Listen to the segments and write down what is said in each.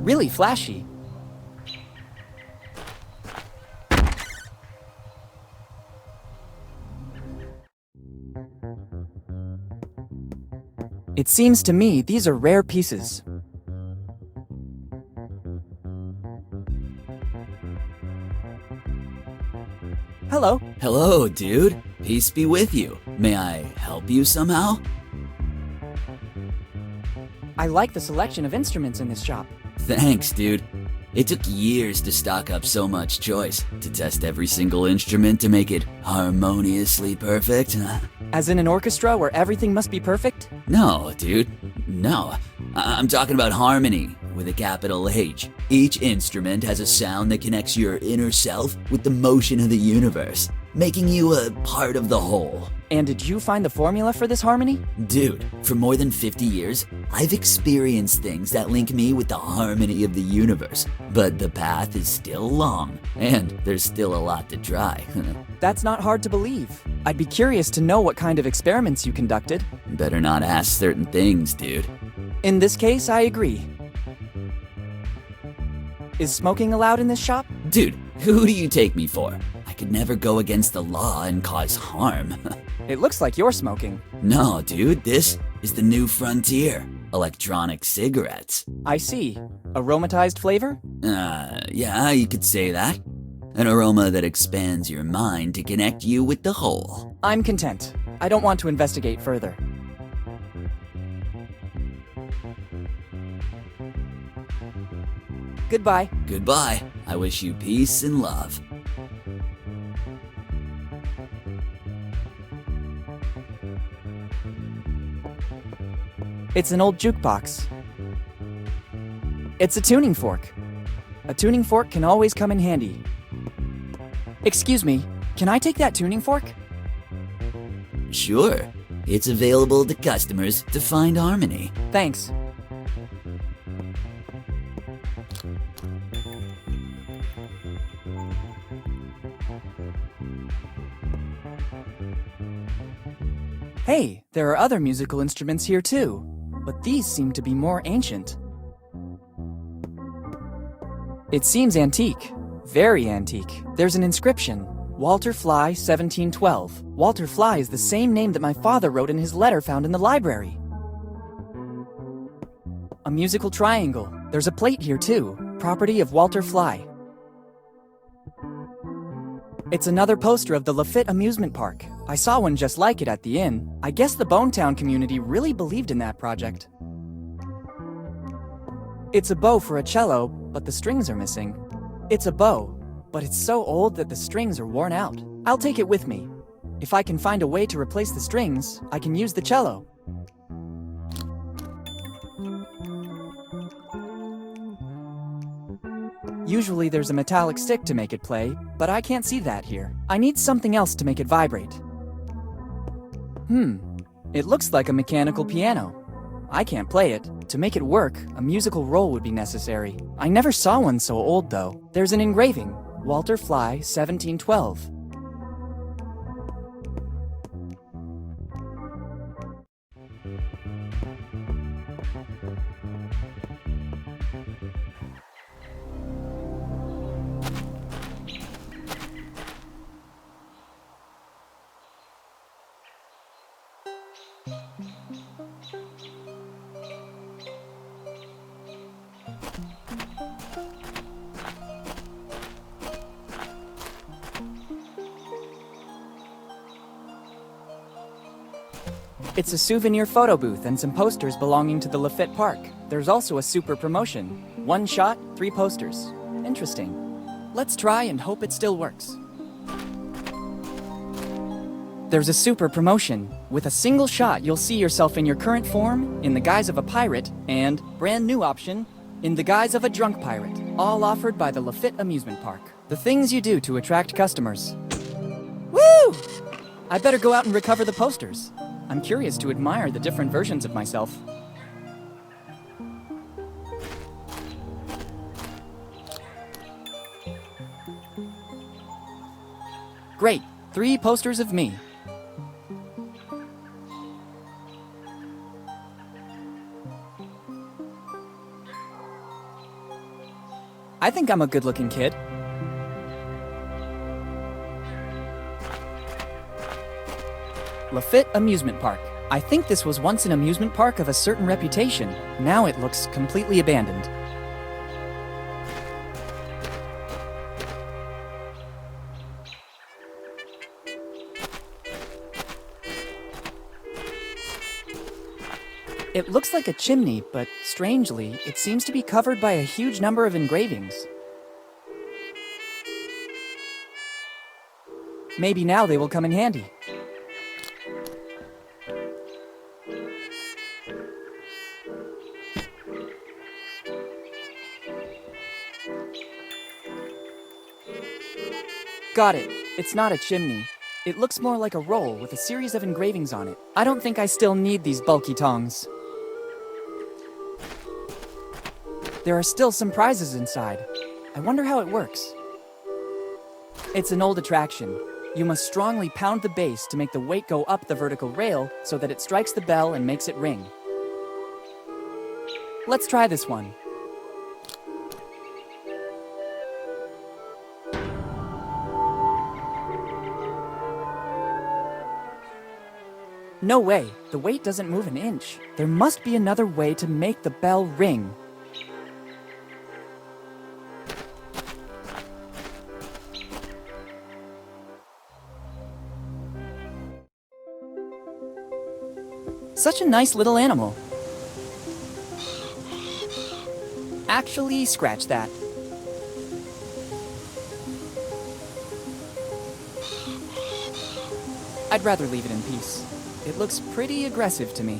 Really flashy. It seems to me these are rare pieces. Hello. Hello, dude. Peace be with you. May I help you somehow? I like the selection of instruments in this shop. Thanks, dude. It took years to stock up so much choice, to test every single instrument to make it harmoniously perfect. As in an orchestra where everything must be perfect? No, dude. No. I'm talking about harmony, with a capital H. Each instrument has a sound that connects your inner self with the motion of the universe, making you a part of the whole. And did you find the formula for this harmony? Dude, for more than 50 years, I've experienced things that link me with the harmony of the universe. But the path is still long, and there's still a lot to try. That's not hard to believe. I'd be curious to know what kind of experiments you conducted. Better not ask certain things, dude. In this case, I agree. Is smoking allowed in this shop? Dude, who do you take me for? I could never go against the law and cause harm. It looks like you're smoking. No, dude, this is the new frontier. Electronic cigarettes. I see. Aromatized flavor? Yeah, you could say that. An aroma that expands your mind to connect you with the whole. I'm content. I don't want to investigate further. Goodbye. Goodbye. I wish you peace and love. It's an old jukebox. It's a tuning fork. A tuning fork can always come in handy. Excuse me, can I take that tuning fork? Sure. It's available to customers to find harmony. Thanks. Hey, there are other musical instruments here too, but these seem to be more ancient. It seems antique, very antique. There's an inscription, Walter Fly, 1712. Walter Fly is the same name that my father wrote in his letter found in the library. A musical triangle. There's a plate here too, property of Walter Fly. It's another poster of the Lafitte amusement park. I saw one just like it at the inn. I guess the Bonetown community really believed in that project. It's a bow for a cello, but the strings are missing. It's a bow, but it's so old that the strings are worn out. I'll take it with me. If I can find a way to replace the strings, I can use the cello. Usually there's a metallic stick to make it play, but I can't see that here. I need something else to make it vibrate. It looks like a mechanical piano. I can't play it. To make it work, a musical roll would be necessary. I never saw one so old though. There's an engraving, Walter Fly, 1712. It's a souvenir photo booth and some posters belonging to the Lafitte Park. There's also a super promotion. 1 shot, 3 posters. Interesting. Let's try and hope it still works. There's a super promotion. With a single shot, you'll see yourself in your current form, in the guise of a pirate, and, brand new option, in the guise of a drunk pirate. All offered by the Lafitte Amusement Park. The things you do to attract customers. Woo! I better go out and recover the posters. I'm curious to admire the different versions of myself. Great, 3 posters of me. I think I'm a good-looking kid. Lafitte Amusement Park. I think this was once an amusement park of a certain reputation. Now it looks completely abandoned. It looks like a chimney, but strangely, it seems to be covered by a huge number of engravings. Maybe now they will come in handy. Got it. It's not a chimney. It looks more like a roll with a series of engravings on it. I don't think I still need these bulky tongs. There are still some prizes inside. I wonder how it works. It's an old attraction. You must strongly pound the base to make the weight go up the vertical rail so that it strikes the bell and makes it ring. Let's try this one. No way, the weight doesn't move an inch. There must be another way to make the bell ring. Such a nice little animal. Actually, scratch that. I'd rather leave it in peace. It looks pretty aggressive to me.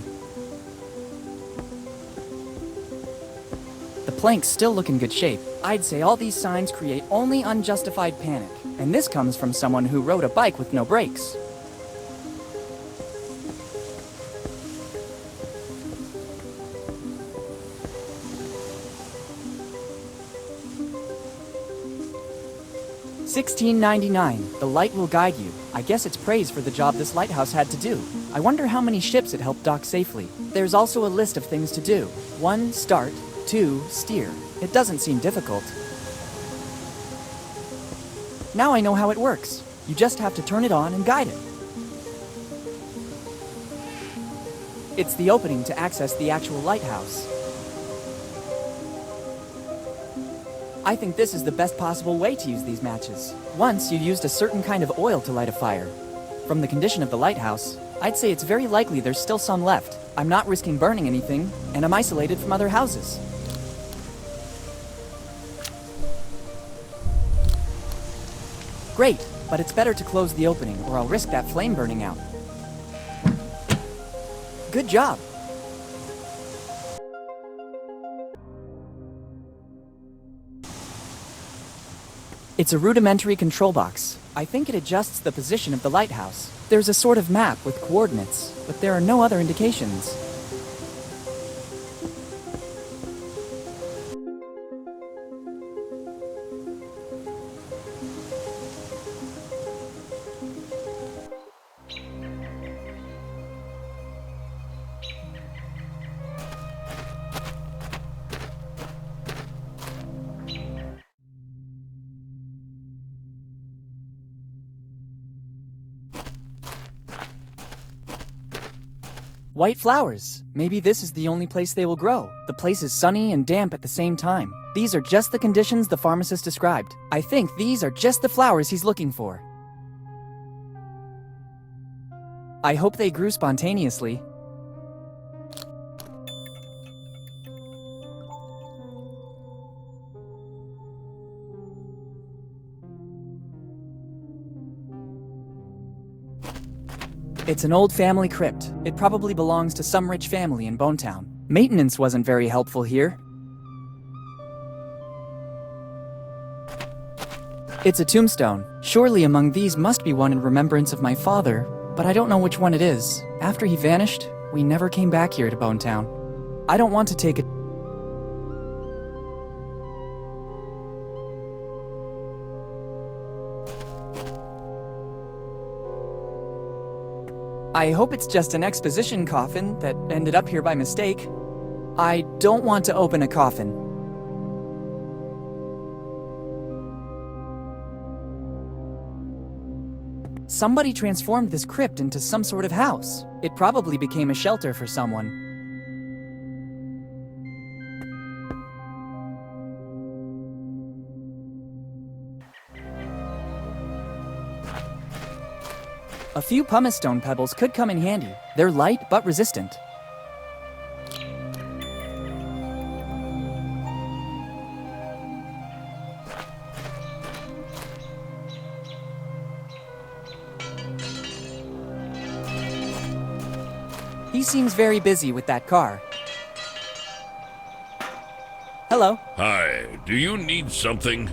The planks still look in good shape. I'd say all these signs create only unjustified panic. And this comes from someone who rode a bike with no brakes. $16.99. The light will guide you. I guess it's praise for the job this lighthouse had to do. I wonder how many ships it helped dock safely. There's also a list of things to do. 1. Start. 2. Steer. It doesn't seem difficult. Now I know how it works. You just have to turn it on and guide it. It's the opening to access the actual lighthouse. I think this is the best possible way to use these matches. Once you used a certain kind of oil to light a fire. From the condition of the lighthouse, I'd say it's very likely there's still some left. I'm not risking burning anything, and I'm isolated from other houses. Great, but it's better to close the opening or I'll risk that flame burning out. Good job. It's a rudimentary control box. I think it adjusts the position of the lighthouse. There's a sort of map with coordinates, but there are no other indications. White flowers. Maybe this is the only place they will grow. The place is sunny and damp at the same time. These are just the conditions the pharmacist described. I think these are just the flowers he's looking for. I hope they grew spontaneously. It's an old family crypt. It probably belongs to some rich family in Bonetown. Maintenance wasn't very helpful here. It's a tombstone. Surely among these must be one in remembrance of my father, but I don't know which one it is. After he vanished, we never came back here to Bonetown. I don't want to take it. I hope it's just an exposition coffin that ended up here by mistake. I don't want to open a coffin. Somebody transformed this crypt into some sort of house. It probably became a shelter for someone. A few pumice stone pebbles could come in handy. They're light but resistant. He seems very busy with that car. Hello. Hi, do you need something?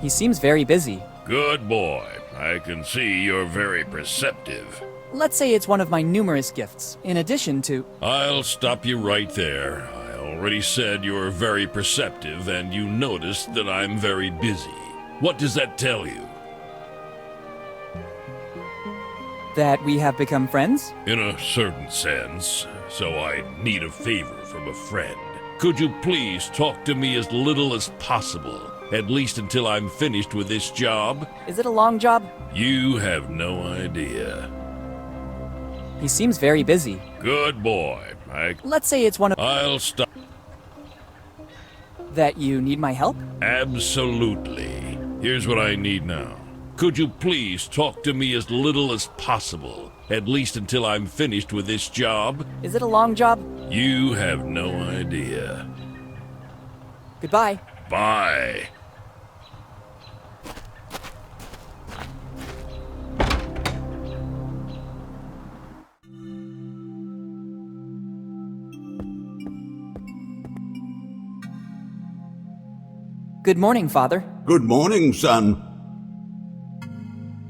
He seems very busy. Good boy. I can see you're very perceptive. Let's say it's one of my numerous gifts, in addition to... I'll stop you right there. I already said you're very perceptive, and you noticed that I'm very busy. What does that tell you? that we have become friends? In a certain sense. So I need a favor from a friend. Could you please talk to me as little as possible? At least until I'm finished with this job? Is it a long job? You have no idea. He seems very busy. Good boy. Let's say it's one of... I'll stop. That you need my help? Absolutely. Here's what I need now. Could you please talk to me as little as possible? At least until I'm finished with this job? Is it a long job? You have no idea. Goodbye. Bye. Good morning, Father. Good morning, son.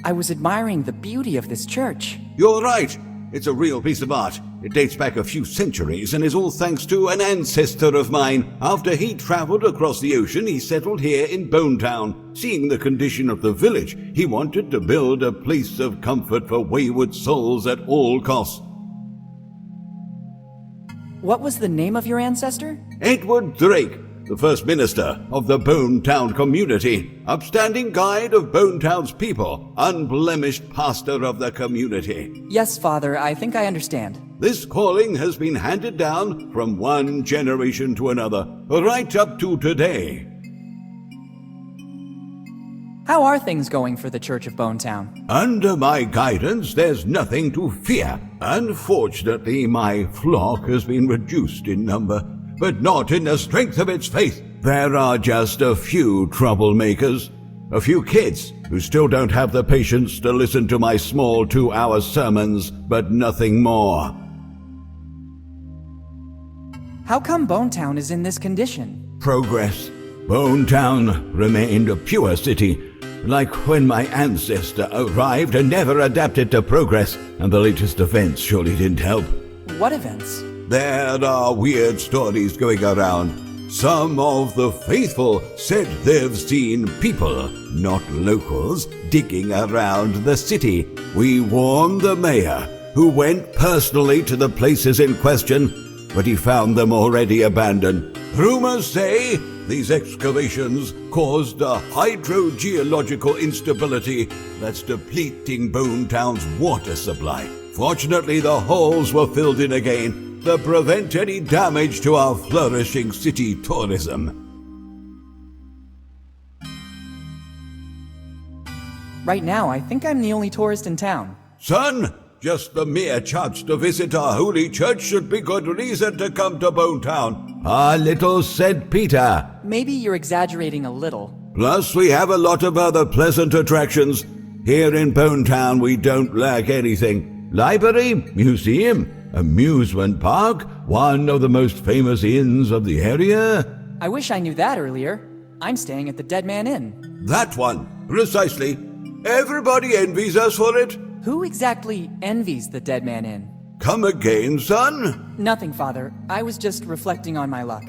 I was admiring the beauty of this church. You're right. It's a real piece of art. It dates back a few centuries and is all thanks to an ancestor of mine. After he traveled across the ocean, he settled here in Bonetown. Seeing the condition of the village, he wanted to build a place of comfort for wayward souls at all costs. What was the name of your ancestor? Edward Drake, the first minister of the Bonetown community, upstanding guide of Bonetown's people, unblemished pastor of the community. Yes, Father, I think I understand. This calling has been handed down from one generation to another, right up to today. How are things going for the Church of Bonetown? Under my guidance, there's nothing to fear. Unfortunately, my flock has been reduced in number, but not in the strength of its faith. There are just a few troublemakers, a few kids who still don't have the patience to listen to my small 2-hour sermons, but nothing more. How come Bonetown is in this condition? Progress. Bonetown remained a pure city, like when my ancestor arrived and never adapted to progress, and the latest events surely didn't help. What events? There are weird stories going around. Some of the faithful said they've seen people, not locals, digging around the city. We warned the mayor, who went personally to the places in question, but he found them already abandoned. Rumors say these excavations caused a hydrogeological instability that's depleting Bonetown's water supply. Fortunately, the holes were filled in again to prevent any damage to our flourishing city tourism. Right now, I think I'm the only tourist in town. Son, just the mere chance to visit our holy church should be good reason to come to Bonetown. Our little St. Peter. Maybe you're exaggerating a little. Plus, we have a lot of other pleasant attractions. Here in Bonetown, we don't lack anything. Library, museum, amusement park, one of the most famous inns of the area. I wish I knew that earlier. I'm staying at the Dead Man Inn. That one, precisely. Everybody envies us for it. Who exactly envies the Dead Man Inn? Come again, son? Nothing, Father. I was just reflecting on my luck.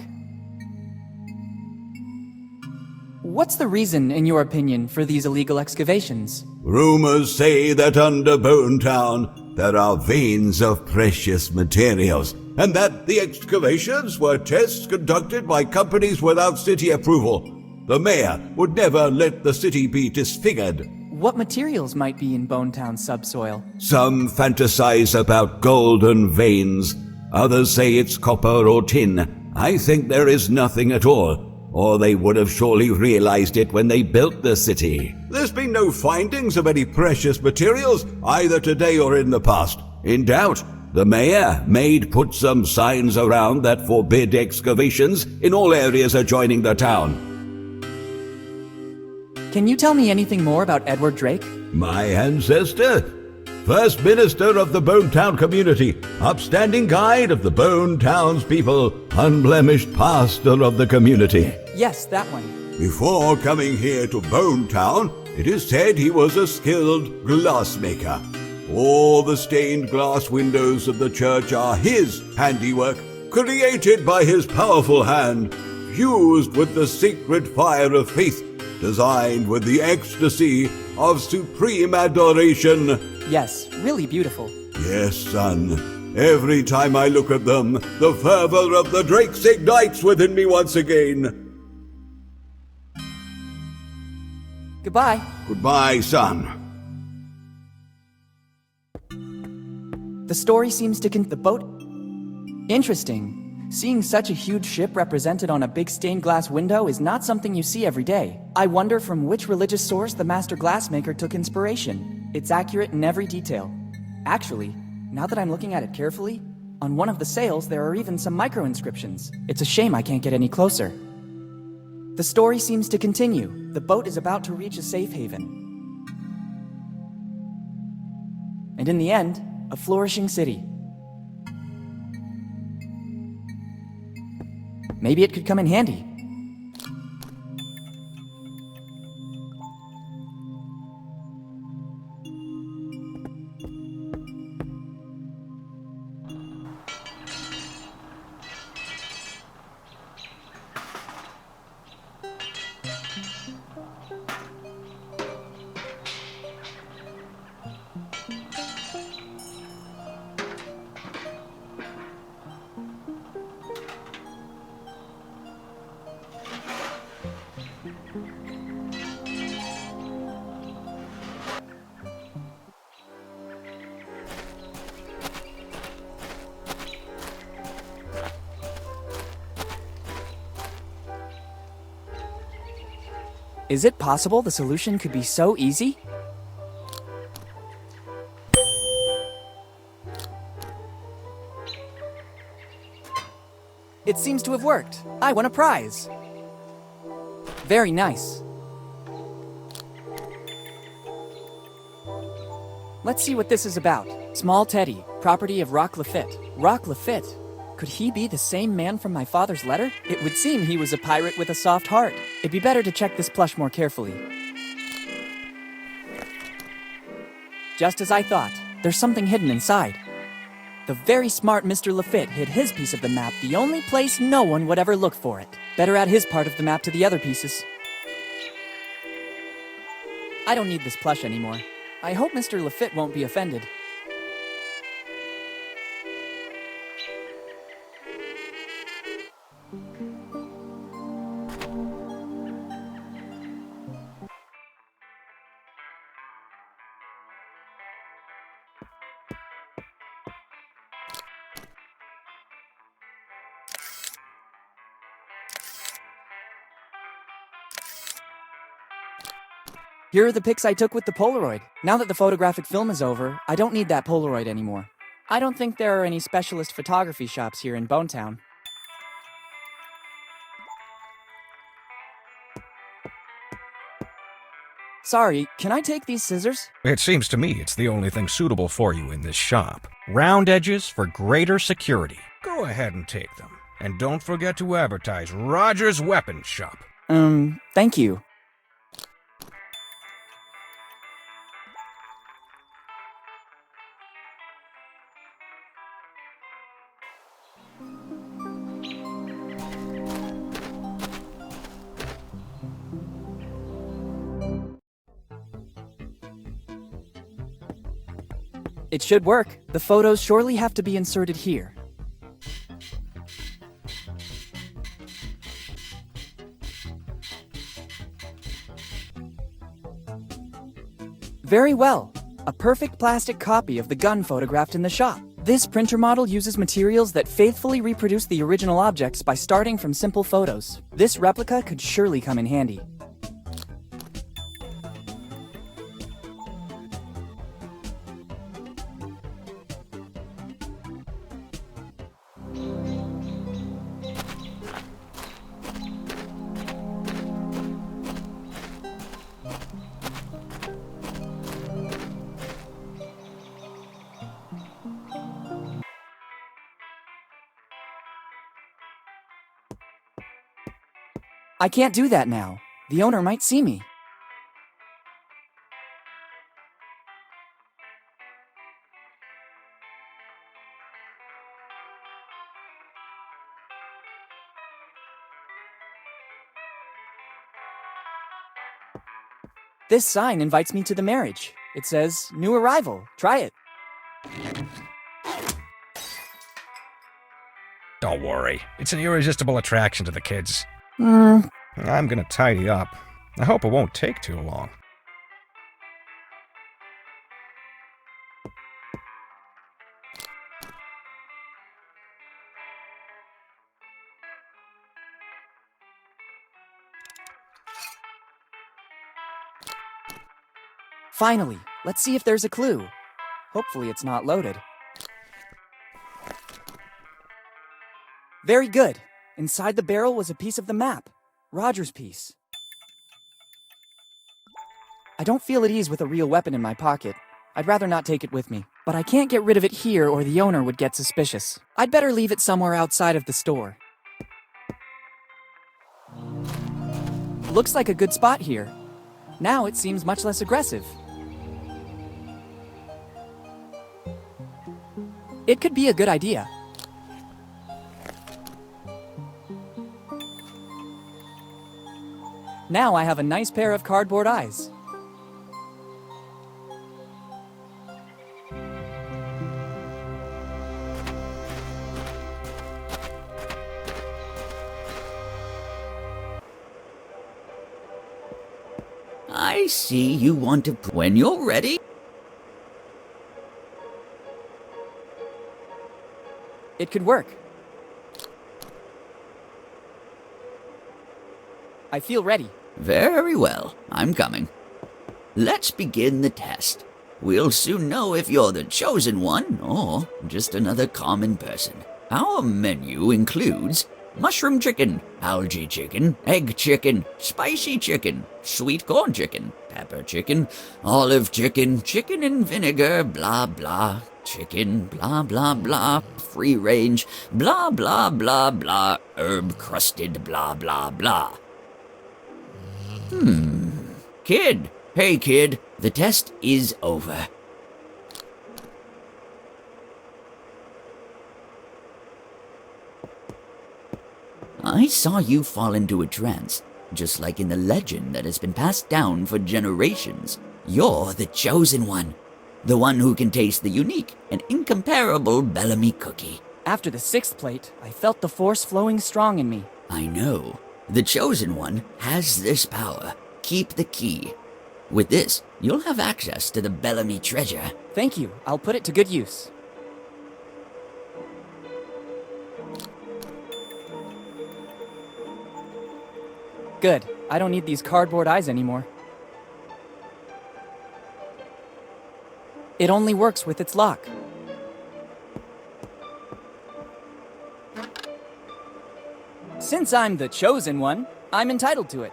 What's the reason, in your opinion, for these illegal excavations? Rumors say that under Bonetown there are veins of precious materials, and that the excavations were tests conducted by companies without city approval. The mayor would never let the city be disfigured. What materials might be in Bonetown's subsoil? Some fantasize about golden veins. Others say it's copper or tin. I think there is nothing at all, or they would have surely realized it when they built the city. There's been no findings of any precious materials, either today or in the past. In doubt, the mayor may put some signs around that forbid excavations in all areas adjoining the town. Can you tell me anything more about Edward Drake? My ancestor? First minister of the Bonetown community, upstanding guide of the Bonetown's people, unblemished pastor of the community. Yes, that one. Before coming here to Bonetown, it is said he was a skilled glassmaker. All the stained glass windows of the church are his handiwork, created by his powerful hand, fused with the sacred fire of faith, designed with the ecstasy of supreme adoration. Yes, really beautiful. Yes, son. Every time I look at them, the fervor of the Drakes ignites within me once again. Goodbye. Goodbye, son. The story seems to the boat. Interesting. Seeing such a huge ship represented on a big stained glass window is not something you see every day. I wonder from which religious source the master glassmaker took inspiration. It's accurate in every detail. Actually, now that I'm looking at it carefully, on one of the sails there are even some micro-inscriptions. It's a shame I can't get any closer. The story seems to continue. The boat is about to reach a safe haven. And in the end, a flourishing city. Maybe it could come in handy. Is it possible the solution could be so easy? It seems to have worked. I won a prize. Very nice. Let's see what this is about. Small Teddy, property of Rock Lafitte. Rock Lafitte? Could he be the same man from my father's letter? It would seem he was a pirate with a soft heart. It'd be better to check this plush more carefully. Just as I thought, there's something hidden inside. The very smart Mr. Lafitte hid his piece of the map the only place no one would ever look for it. Better add his part of the map to the other pieces. I don't need this plush anymore. I hope Mr. Lafitte won't be offended. Here are the pics I took with the Polaroid. Now that the photographic film is over, I don't need that Polaroid anymore. I don't think there are any specialist photography shops here in Bonetown. Sorry, can I take these scissors? It seems to me it's the only thing suitable for you in this shop. Round edges for greater security. Go ahead and take them. And don't forget to advertise Roger's Weapons Shop. Thank you. It should work. The photos surely have to be inserted here. Very well. A perfect plastic copy of the gun photographed in the shop. This printer model uses materials that faithfully reproduce the original objects by starting from simple photos. This replica could surely come in handy. I can't do that now. The owner might see me. This sign invites me to the marriage. It says, "New arrival. Try it." Don't worry. It's an irresistible attraction to the kids. I'm gonna tidy up. I hope it won't take too long. Finally, let's see if there's a clue. Hopefully it's not loaded. Very good. Inside the barrel was a piece of the map. Roger's piece. I don't feel at ease with a real weapon in my pocket. I'd rather not take it with me. But I can't get rid of it here or the owner would get suspicious. I'd better leave it somewhere outside of the store. Looks like a good spot here. Now it seems much less aggressive. It could be a good idea. Now I have a nice pair of cardboard eyes. I see you want to... When you're ready... It could work. I feel ready. Very well, I'm coming. Let's begin the test. We'll soon know if you're the chosen one or just another common person. Our menu includes mushroom chicken, algae chicken, egg chicken, spicy chicken, sweet corn chicken, pepper chicken, olive chicken, chicken and vinegar, blah blah, chicken, blah blah blah, free range, blah blah blah blah, herb crusted, blah blah blah. Kid. Hey, kid. The test is over. I saw you fall into a trance, just like in the legend that has been passed down for generations. You're the chosen one. The one who can taste the unique and incomparable Bellamy cookie. After the 6th plate, I felt the force flowing strong in me. I know. The chosen one has this power. Keep the key. With this, you'll have access to the Bellamy treasure. Thank you. I'll put it to good use. Good. I don't need these cardboard eyes anymore. It only works with its lock. Since I'm the chosen one, I'm entitled to it.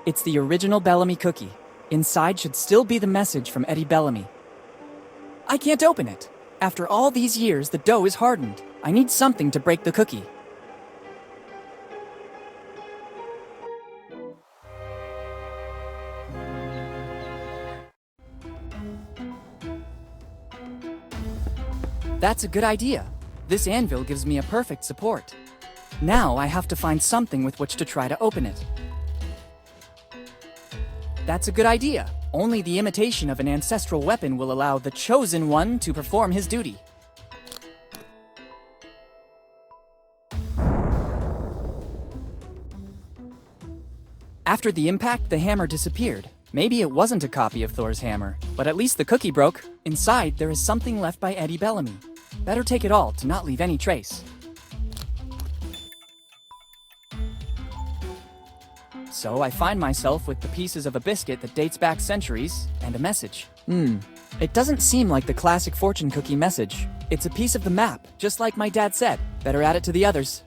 It's the original Bellamy cookie. Inside should still be the message from Eddie Bellamy. I can't open it. After all these years, the dough is hardened. I need something to break the cookie. That's a good idea. This anvil gives me a perfect support. Now I have to find something with which to try to open it. That's a good idea. Only the imitation of an ancestral weapon will allow the chosen one to perform his duty. After the impact, the hammer disappeared. Maybe it wasn't a copy of Thor's hammer, but at least the cookie broke. Inside, there is something left by Eddie Bellamy. Better take it all to not leave any trace. So I find myself with the pieces of a biscuit that dates back centuries, and a message. It doesn't seem like the classic fortune cookie message. It's a piece of the map, just like my dad said. Better add it to the others.